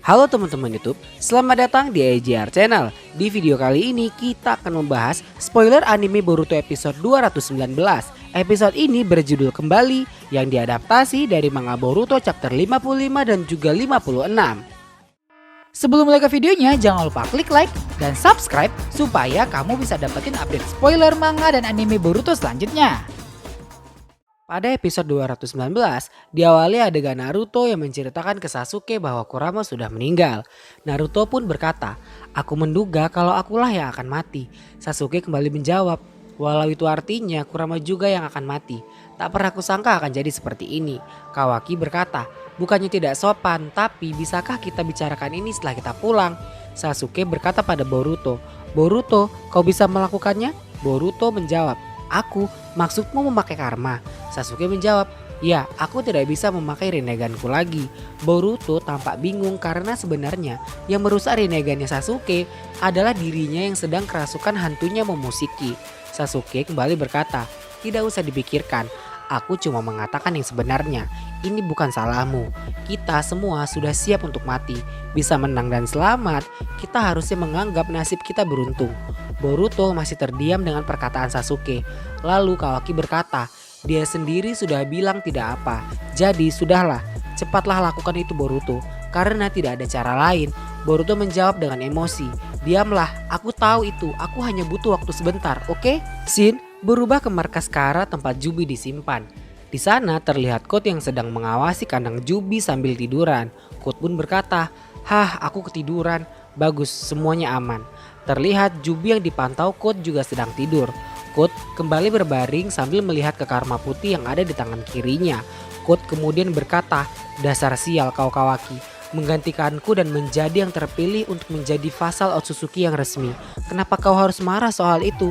Halo teman-teman YouTube, selamat datang di AJR Channel. Di video kali ini kita akan membahas spoiler anime Boruto episode 219. Episode ini berjudul Kembali yang diadaptasi dari manga Boruto chapter 55 dan juga 56. Sebelum mulai ke videonya, jangan lupa klik like dan subscribe supaya kamu bisa dapetin update spoiler manga dan anime Boruto selanjutnya. Pada episode 219, diawali adegan Naruto yang menceritakan ke Sasuke bahwa Kurama sudah meninggal. Naruto pun berkata, "Aku menduga kalau akulah yang akan mati." Sasuke kembali menjawab, "Walau itu artinya Kurama juga yang akan mati. Tak pernah kusangka akan jadi seperti ini." Kawaki berkata, "Bukannya tidak sopan, tapi bisakah kita bicarakan ini setelah kita pulang?" Sasuke berkata pada Boruto, "Boruto, kau bisa melakukannya?" Boruto menjawab, "Aku, maksudmu memakai karma?" Sasuke menjawab, "Ya, aku tidak bisa memakai Rinneganku lagi." Boruto tampak bingung karena sebenarnya yang merusak Rinnegannya Sasuke adalah dirinya yang sedang kerasukan hantunya Momoshiki. Sasuke kembali berkata, "Tidak usah dipikirkan, aku cuma mengatakan yang sebenarnya. Ini bukan salahmu. Kita semua sudah siap untuk mati. Bisa menang dan selamat, kita harusnya menganggap nasib kita beruntung." Boruto masih terdiam dengan perkataan Sasuke. Lalu Kawaki berkata, "Dia sendiri sudah bilang tidak apa. Jadi sudahlah, cepatlah lakukan itu Boruto. Karena tidak ada cara lain." Boruto menjawab dengan emosi, "Diamlah, aku tahu itu. Aku hanya butuh waktu sebentar, oke?" Scene berubah ke markas Kara tempat Jubi disimpan. Di sana terlihat Code yang sedang mengawasi kandang Jubi sambil tiduran. Code pun berkata, "Hah, aku ketiduran. Bagus, semuanya aman." Terlihat Jubi yang dipantau Code juga sedang tidur. Code kembali berbaring sambil melihat ke karma putih yang ada di tangan kirinya. Code kemudian berkata, "Dasar sial kau Kawaki, menggantikanku dan menjadi yang terpilih untuk menjadi vassal Otsutsuki yang resmi. Kenapa kau harus marah soal itu?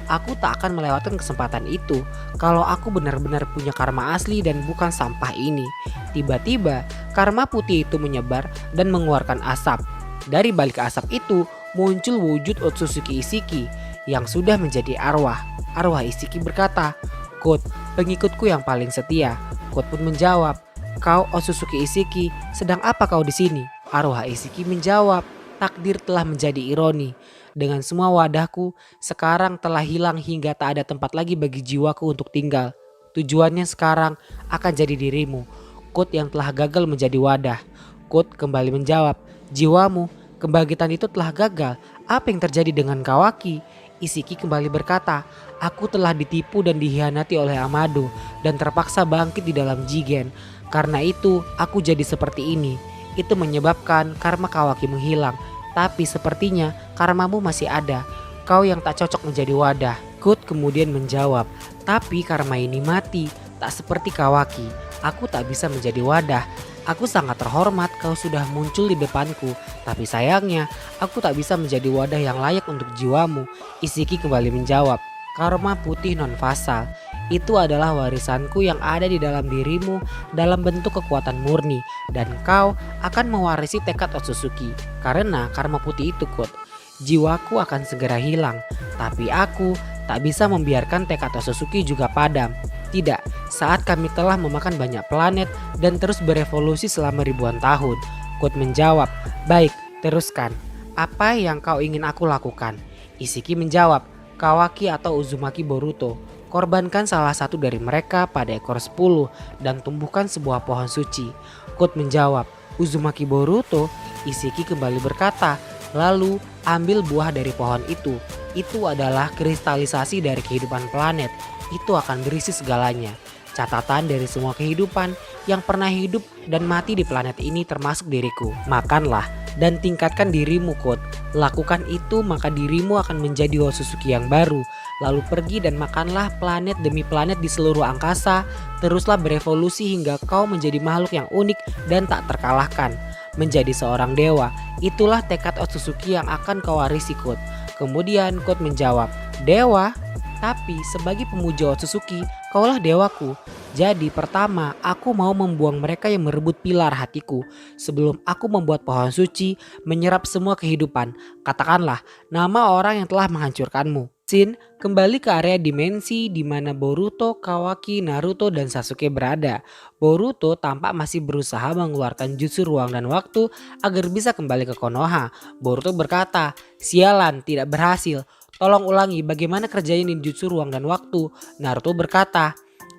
Aku tak akan melewatkan kesempatan itu kalau aku benar-benar punya karma asli dan bukan sampah ini." Tiba-tiba karma putih itu menyebar dan mengeluarkan asap. Dari balik asap itu muncul wujud Otsutsuki Ishiki yang sudah menjadi arwah. Arwah Ishiki berkata, "Code, pengikutku yang paling setia." Code pun menjawab, "Kau Otsutsuki Ishiki, sedang apa kau di sini?" Arwah Ishiki menjawab, "Takdir telah menjadi ironi. Dengan semua wadahku, sekarang telah hilang hingga tak ada tempat lagi bagi jiwaku untuk tinggal. Tujuannya sekarang akan jadi dirimu, Code yang telah gagal menjadi wadah." Code kembali menjawab, "Jiwamu, kebangkitan itu telah gagal. Apa yang terjadi dengan Kawaki?" Ishiki kembali berkata, "Aku telah ditipu dan dikhianati oleh Amado dan terpaksa bangkit di dalam Jigen. Karena itu aku jadi seperti ini. Itu menyebabkan karma Kawaki menghilang. Tapi sepertinya karmamu masih ada. Kau yang tak cocok menjadi wadah." Code kemudian menjawab, "Tapi karma ini mati, tak seperti Kawaki. Aku tak bisa menjadi wadah. Aku sangat terhormat kau sudah muncul di depanku, tapi sayangnya aku tak bisa menjadi wadah yang layak untuk jiwamu." Ishiki kembali menjawab, "Karma putih non-fasal. Itu adalah warisanku yang ada di dalam dirimu dalam bentuk kekuatan murni. Dan kau akan mewarisi tekad Otsutsuki. Karena karma putih itu Code. Jiwaku akan segera hilang, tapi aku tak bisa membiarkan tekad Otsutsuki juga padam. Tidak, saat kami telah memakan banyak planet dan terus berevolusi selama ribuan tahun." Code menjawab, "Baik, teruskan. Apa yang kau ingin aku lakukan?" Ishiki menjawab, "Kawaki atau Uzumaki Boruto. Korbankan salah satu dari mereka pada ekor 10 dan tumbuhkan sebuah pohon suci." Code menjawab, "Uzumaki Boruto?" Ishiki kembali berkata, "Lalu ambil buah dari pohon itu. Itu adalah kristalisasi dari kehidupan planet. Itu akan berisi segalanya. Catatan dari semua kehidupan yang pernah hidup dan mati di planet ini termasuk diriku. Makanlah dan tingkatkan dirimu Code. Lakukan itu maka dirimu akan menjadi Otsutsuki yang baru. Lalu pergi dan makanlah planet demi planet di seluruh angkasa. Teruslah berevolusi hingga kau menjadi makhluk yang unik dan tak terkalahkan. Menjadi seorang dewa. Itulah tekad Otsutsuki yang akan kau warisi Code." Kemudian Code menjawab, "Dewa? Tapi sebagai pemuja Otsutsuki, kaulah dewaku. Jadi pertama, aku mau membuang mereka yang merebut pilar hatiku. Sebelum aku membuat pohon suci menyerap semua kehidupan. Katakanlah nama orang yang telah menghancurkanmu. Shin kembali ke area dimensi di mana Boruto, Kawaki, Naruto, dan Sasuke berada. Boruto tampak masih berusaha mengeluarkan jutsu ruang dan waktu agar bisa kembali ke Konoha. Boruto berkata, "Sialan, tidak berhasil. Tolong ulangi bagaimana kerjanya ninjutsu ruang dan waktu." Naruto berkata,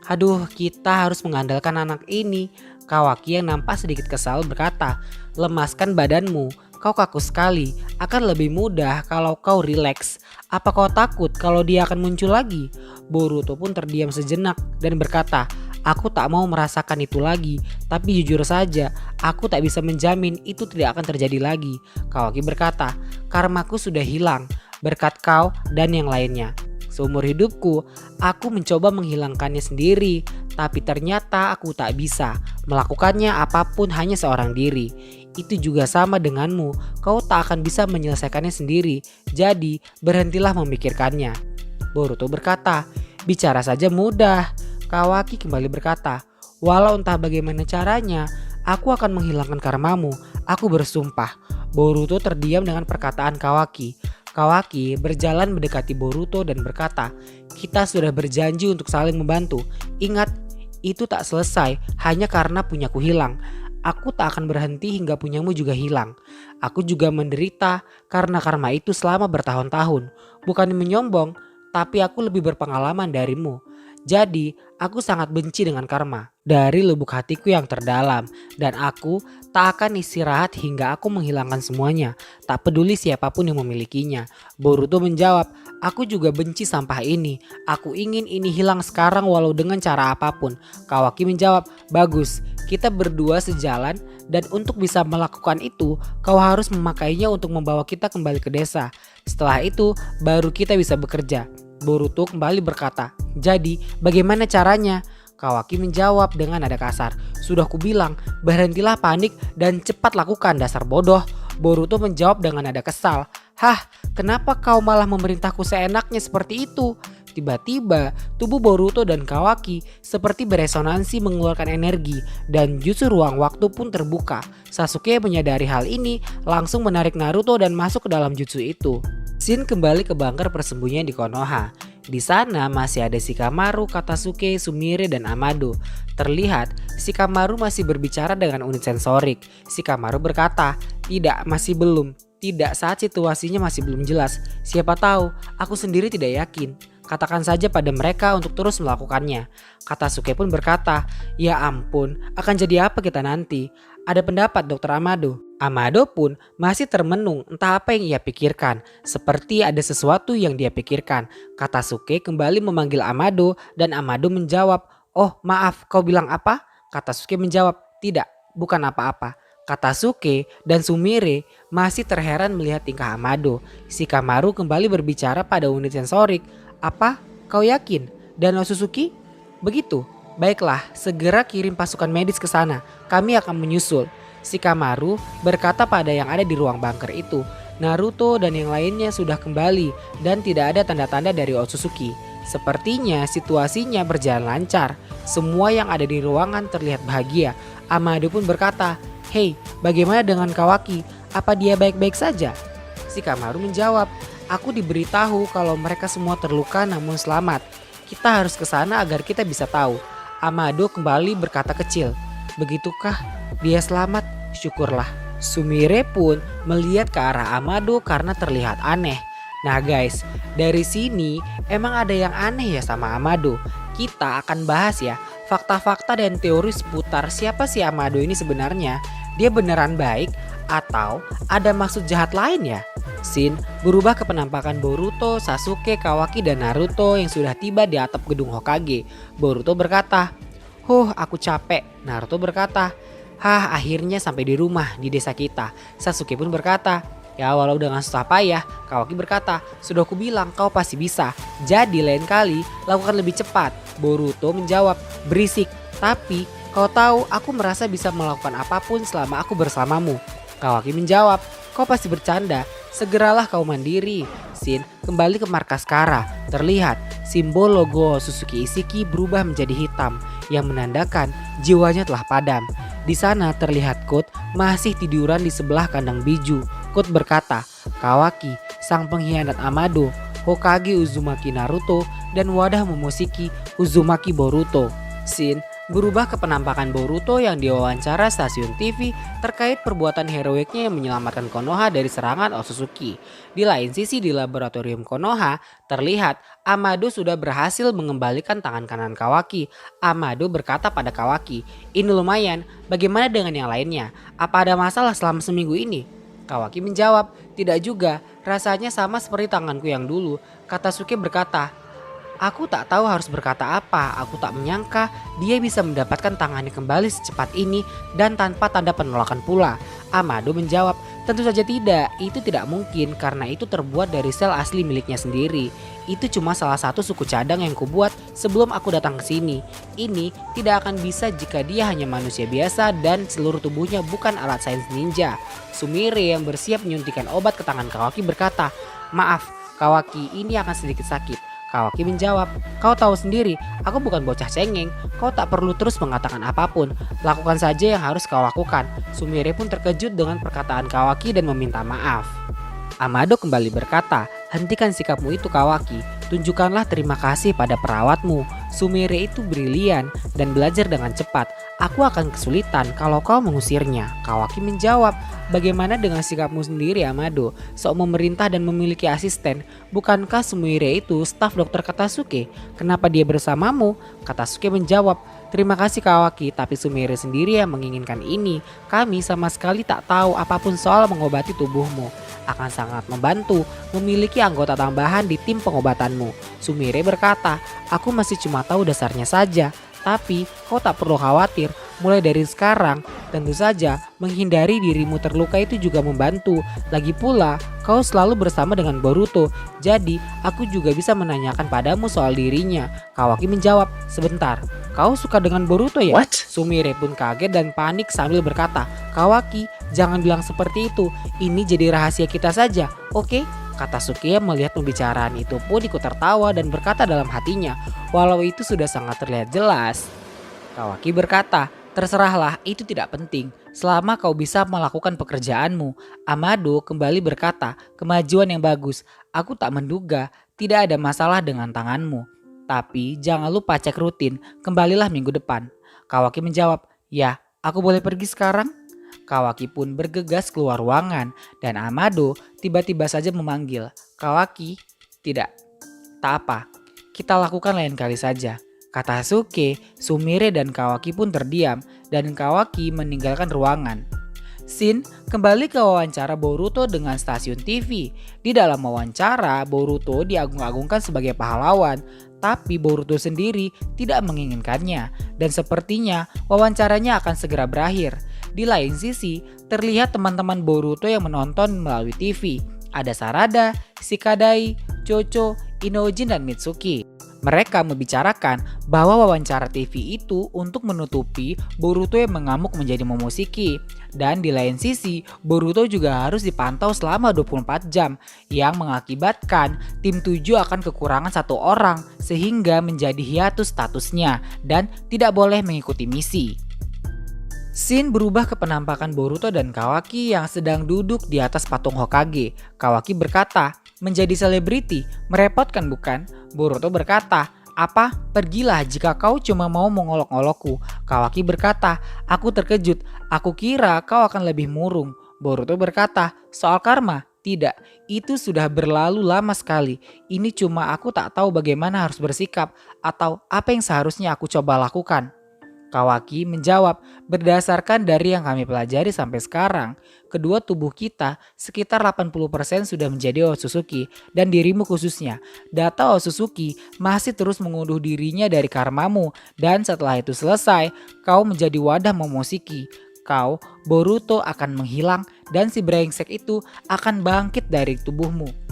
"Aduh, kita harus mengandalkan anak ini." Kawaki yang nampak sedikit kesal berkata, "Lemaskan badanmu, kau kaku sekali. Akan lebih mudah kalau kau rileks. Apa kau takut kalau dia akan muncul lagi?" Boruto pun terdiam sejenak dan berkata, "Aku tak mau merasakan itu lagi. Tapi jujur saja, aku tak bisa menjamin itu tidak akan terjadi lagi." Kawaki berkata, "Karmaku sudah hilang berkat kau dan yang lainnya. Seumur hidupku, aku mencoba menghilangkannya sendiri, tapi ternyata aku tak bisa melakukannya apapun hanya seorang diri. Itu juga sama denganmu, kau tak akan bisa menyelesaikannya sendiri, jadi berhentilah memikirkannya." Boruto berkata, "Bicara saja mudah." Kawaki kembali berkata, "Walau entah bagaimana caranya, aku akan menghilangkan karmamu, aku bersumpah." Boruto terdiam dengan perkataan Kawaki. Kawaki berjalan mendekati Boruto dan berkata, "Kita sudah berjanji untuk saling membantu. Ingat, itu tak selesai hanya karena punyaku hilang. Aku tak akan berhenti hingga punyamu juga hilang. Aku juga menderita karena karma itu selama bertahun-tahun. Bukan menyombong, tapi aku lebih berpengalaman darimu. Jadi, aku sangat benci dengan karma dari lubuk hatiku yang terdalam, dan aku tak akan istirahat hingga aku menghilangkan semuanya, tak peduli siapapun yang memilikinya." Boruto menjawab, "Aku juga benci sampah ini. Aku ingin ini hilang sekarang walau dengan cara apapun." Kawaki menjawab, "Bagus, kita berdua sejalan, dan untuk bisa melakukan itu, kau harus memakainya untuk membawa kita kembali ke desa. Setelah itu, baru kita bisa bekerja." Boruto kembali berkata, "Jadi bagaimana caranya?" Kawaki menjawab dengan nada kasar, "Sudah kubilang, berhentilah panik dan cepat lakukan, dasar bodoh." Boruto menjawab dengan nada kesal, "Hah, kenapa kau malah memerintahku seenaknya seperti itu?" Tiba-tiba tubuh Boruto dan Kawaki seperti beresonansi mengeluarkan energi, dan jutsu ruang waktu pun terbuka. Sasuke menyadari hal ini langsung menarik Naruto dan masuk ke dalam jutsu itu. Shin kembali ke bunker persembunyian di Konoha. Di sana masih ada Shikamaru, Katasuke, Sumire, dan Amado. Terlihat Shikamaru masih berbicara dengan unit sensorik. Shikamaru berkata, "Tidak, masih belum. Tidak, saat situasinya masih belum jelas. Siapa tahu, aku sendiri tidak yakin. Katakan saja pada mereka untuk terus melakukannya." Katasuke pun berkata, "Ya ampun, akan jadi apa kita nanti? Ada pendapat Dr. Amado?" Amado pun masih termenung, entah apa yang ia pikirkan. Seperti ada sesuatu yang dia pikirkan. Katasuke kembali memanggil Amado dan Amado menjawab, "Oh maaf, kau bilang apa?" Katasuke menjawab, "Tidak, bukan apa-apa." Katasuke dan Sumire masih terheran melihat tingkah Amado. Shikamaru kembali berbicara pada unit sensorik. "Apa? Kau yakin? Dan Otsutsuki?" "Begitu. Baiklah, segera kirim pasukan medis ke sana. Kami akan menyusul." Shikamaru berkata pada yang ada di ruang bunker itu. Naruto dan yang lainnya sudah kembali dan tidak ada tanda-tanda dari Otsutsuki. Sepertinya situasinya berjalan lancar. Semua yang ada di ruangan terlihat bahagia. Amado pun berkata, "Hei, bagaimana dengan Kawaki? Apa dia baik-baik saja?" Shikamaru menjawab, "Aku diberitahu kalau mereka semua terluka namun selamat. Kita harus ke sana agar kita bisa tahu." Amado kembali berkata kecil, "Begitukah? Dia selamat? Syukurlah." Sumire pun melihat ke arah Amado karena terlihat aneh. Nah guys, dari sini emang ada yang aneh ya sama Amado. Kita akan bahas ya fakta-fakta dan teori seputar siapa si Amado ini sebenarnya. Dia beneran baik atau ada maksud jahat lain ya? Shin berubah ke penampakan Boruto, Sasuke, Kawaki, dan Naruto yang sudah tiba di atap gedung Hokage. Boruto berkata, aku capek." Naruto berkata, akhirnya sampai di rumah di desa kita." Sasuke pun berkata, "Ya walau dengan susah payah." Kawaki berkata, "Sudah aku bilang kau pasti bisa. Jadi lain kali lakukan lebih cepat." Boruto menjawab, "Berisik. Tapi kau tahu aku merasa bisa melakukan apapun selama aku bersamamu." Kawaki menjawab, "Kau pasti bercanda. Segeralah kau mandiri." Shin kembali ke markas Kara. Terlihat simbol logo Suzuki Isiki berubah menjadi hitam. yang menandakan jiwanya telah padam. Di sana terlihat Code masih tiduran di sebelah kandang biju. Code berkata, Kawaki, sang pengkhianat Amado, Hokage Uzumaki Naruto, dan wadah Momoshiki Uzumaki Boruto. Scene berubah ke penampakan Boruto yang diwawancara stasiun TV terkait perbuatan heroiknya yang menyelamatkan Konoha dari serangan Otsutsuki. Di lain sisi di laboratorium Konoha terlihat Amado sudah berhasil mengembalikan tangan kanan Kawaki. Amado berkata pada Kawaki, "Ini lumayan, bagaimana dengan yang lainnya? Apa ada masalah selama seminggu ini?" Kawaki menjawab, "Tidak juga, rasanya sama seperti tanganku yang dulu." Katasuke berkata, "Aku tak tahu harus berkata apa. Aku tak menyangka dia bisa mendapatkan tangannya kembali secepat ini dan tanpa tanda penolakan pula." Amado menjawab, "Tentu saja tidak. Itu tidak mungkin karena itu terbuat dari sel asli miliknya sendiri. Itu cuma salah satu suku cadang yang kubuat sebelum aku datang ke sini. Ini tidak akan bisa jika dia hanya manusia biasa dan seluruh tubuhnya bukan alat sains ninja." Sumire yang bersiap menyuntikkan obat ke tangan Kawaki berkata, "Maaf, Kawaki, ini akan sedikit sakit." Kawaki menjawab, "Kau tahu sendiri, aku bukan bocah cengeng. Kau tak perlu terus mengatakan apapun. Lakukan saja yang harus kau lakukan." Sumire pun terkejut dengan perkataan Kawaki dan meminta maaf. Amado kembali berkata, "Hentikan sikapmu itu Kawaki. Tunjukkanlah terima kasih pada perawatmu. Sumire itu brilian dan belajar dengan cepat. Aku akan kesulitan kalau kau mengusirnya." Kawaki menjawab, "Bagaimana dengan sikapmu sendiri Amado? Sok memerintah dan memiliki asisten. Bukankah Sumire itu staf dokter Katasuke? Kenapa dia bersamamu?" Katasuke menjawab, "Terima kasih Kawaki, tapi Sumire sendiri yang menginginkan ini. Kami sama sekali tak tahu apapun soal mengobati tubuhmu. Akan sangat membantu memiliki anggota tambahan di tim pengobatanmu." Sumire berkata, "Aku masih cuma tahu dasarnya saja. Tapi kau tak perlu khawatir, mulai dari sekarang tentu saja menghindari dirimu terluka itu juga membantu. Lagi pula kau selalu bersama dengan Boruto, jadi aku juga bisa menanyakan padamu soal dirinya." Kawaki menjawab, "Sebentar, kau suka dengan Boruto ya?" What? Sumire pun kaget dan panik sambil berkata, "Kawaki, jangan bilang seperti itu, ini jadi rahasia kita saja, oke?" Katasuke melihat pembicaraan itu pun ikut tertawa dan berkata dalam hatinya, walau itu sudah sangat terlihat jelas. Kawaki berkata, "Terserahlah, itu tidak penting, selama kau bisa melakukan pekerjaanmu." Amado kembali berkata, "Kemajuan yang bagus, aku tak menduga tidak ada masalah dengan tanganmu. Tapi jangan lupa cek rutin, kembalilah minggu depan." Kawaki menjawab, "Ya, aku boleh pergi sekarang?" Kawaki pun bergegas keluar ruangan dan Amado tiba-tiba saja memanggil, "Kawaki, tidak, tak apa, kita lakukan lain kali saja." Katasuke, Sumire dan Kawaki pun terdiam dan Kawaki meninggalkan ruangan. Scene kembali ke wawancara Boruto dengan stasiun TV. Di dalam wawancara, Boruto diagung-agungkan sebagai pahlawan, tapi Boruto sendiri tidak menginginkannya dan sepertinya wawancaranya akan segera berakhir. Di lain sisi, terlihat teman-teman Boruto yang menonton melalui TV. Ada Sarada, Shikadai, Chocho, Inojin, dan Mitsuki. Mereka membicarakan bahwa wawancara TV itu untuk menutupi Boruto yang mengamuk menjadi Momoshiki. Dan di lain sisi, Boruto juga harus dipantau selama 24 jam yang mengakibatkan tim 7 akan kekurangan satu orang sehingga menjadi hiatus statusnya dan tidak boleh mengikuti misi. Scene berubah ke penampakan Boruto dan Kawaki yang sedang duduk di atas patung Hokage. Kawaki berkata, "Menjadi selebriti, merepotkan bukan?" Boruto berkata, "Apa? Pergilah jika kau cuma mau mengolok-olokku." Kawaki berkata, "Aku terkejut, aku kira kau akan lebih murung." Boruto berkata, "Soal karma? Tidak, itu sudah berlalu lama sekali. Ini cuma aku tak tahu bagaimana harus bersikap atau apa yang seharusnya aku coba lakukan." Kawaki menjawab, "Berdasarkan dari yang kami pelajari sampai sekarang, kedua tubuh kita sekitar 80% sudah menjadi Otsutsuki dan dirimu khususnya. Data Otsutsuki masih terus mengunduh dirinya dari karmamu dan setelah itu selesai, kau menjadi wadah Momoshiki. Kau, Boruto akan menghilang dan si brengsek itu akan bangkit dari tubuhmu."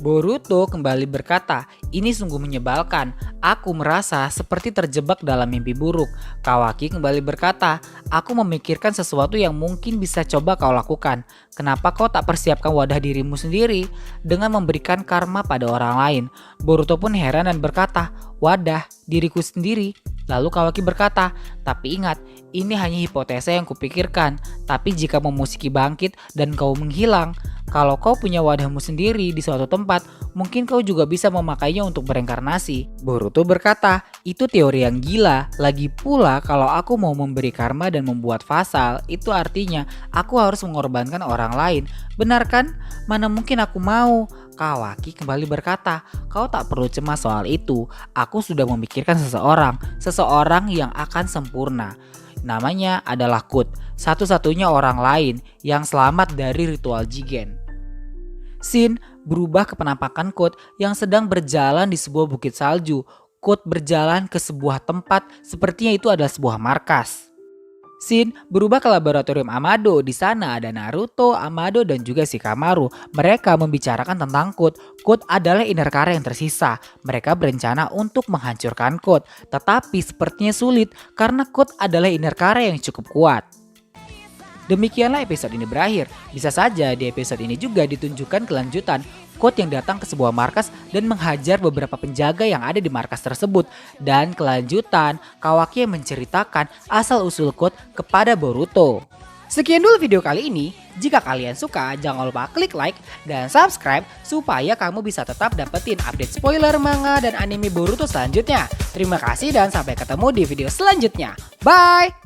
Boruto kembali berkata, "Ini sungguh menyebalkan. Aku merasa seperti terjebak dalam mimpi buruk." Kawaki kembali berkata, "Aku memikirkan sesuatu yang mungkin bisa coba kau lakukan. Kenapa kau tak persiapkan wadah dirimu sendiri dengan memberikan karma pada orang lain?" Boruto pun heran dan berkata, "Wadah diriku sendiri? Lalu Kawaki berkata, tapi ingat, ini hanya hipotesa yang kupikirkan. Tapi jika Momoshiki bangkit dan kau menghilang, kalau kau punya wadahmu sendiri di suatu tempat, mungkin kau juga bisa memakainya untuk bereinkarnasi. Boruto berkata, itu teori yang gila. Lagi pula kalau aku mau memberi karma dan membuat fasal, itu artinya aku harus mengorbankan orang lain. Benar kan? Mana mungkin aku mau? Kawaki kembali berkata, kau tak perlu cemas soal itu. Aku sudah memikirkan seseorang yang akan sempurna. Namanya adalah Kut, satu-satunya orang lain yang selamat dari ritual Jigen. Scene berubah ke penampakan Kut yang sedang berjalan di sebuah bukit salju. Kut berjalan ke sebuah tempat sepertinya itu adalah sebuah markas. Scene berubah ke laboratorium Amado. Di sana ada Naruto, Amado dan juga Shikamaru. Mereka membicarakan tentang Kut. Kut adalah inner Kara yang tersisa. Mereka berencana untuk menghancurkan Kut, tetapi sepertinya sulit karena Kut adalah inner Kara yang cukup kuat. Demikianlah episode ini berakhir. Bisa saja di episode ini juga ditunjukkan kelanjutan. Kut yang datang ke sebuah markas dan menghajar beberapa penjaga yang ada di markas tersebut. Dan kelanjutan, Kawaki yang menceritakan asal-usul Kut kepada Boruto. Sekian dulu video kali ini. Jika kalian suka, jangan lupa klik like dan subscribe supaya kamu bisa tetap dapetin update spoiler manga dan anime Boruto selanjutnya. Terima kasih dan sampai ketemu di video selanjutnya. Bye!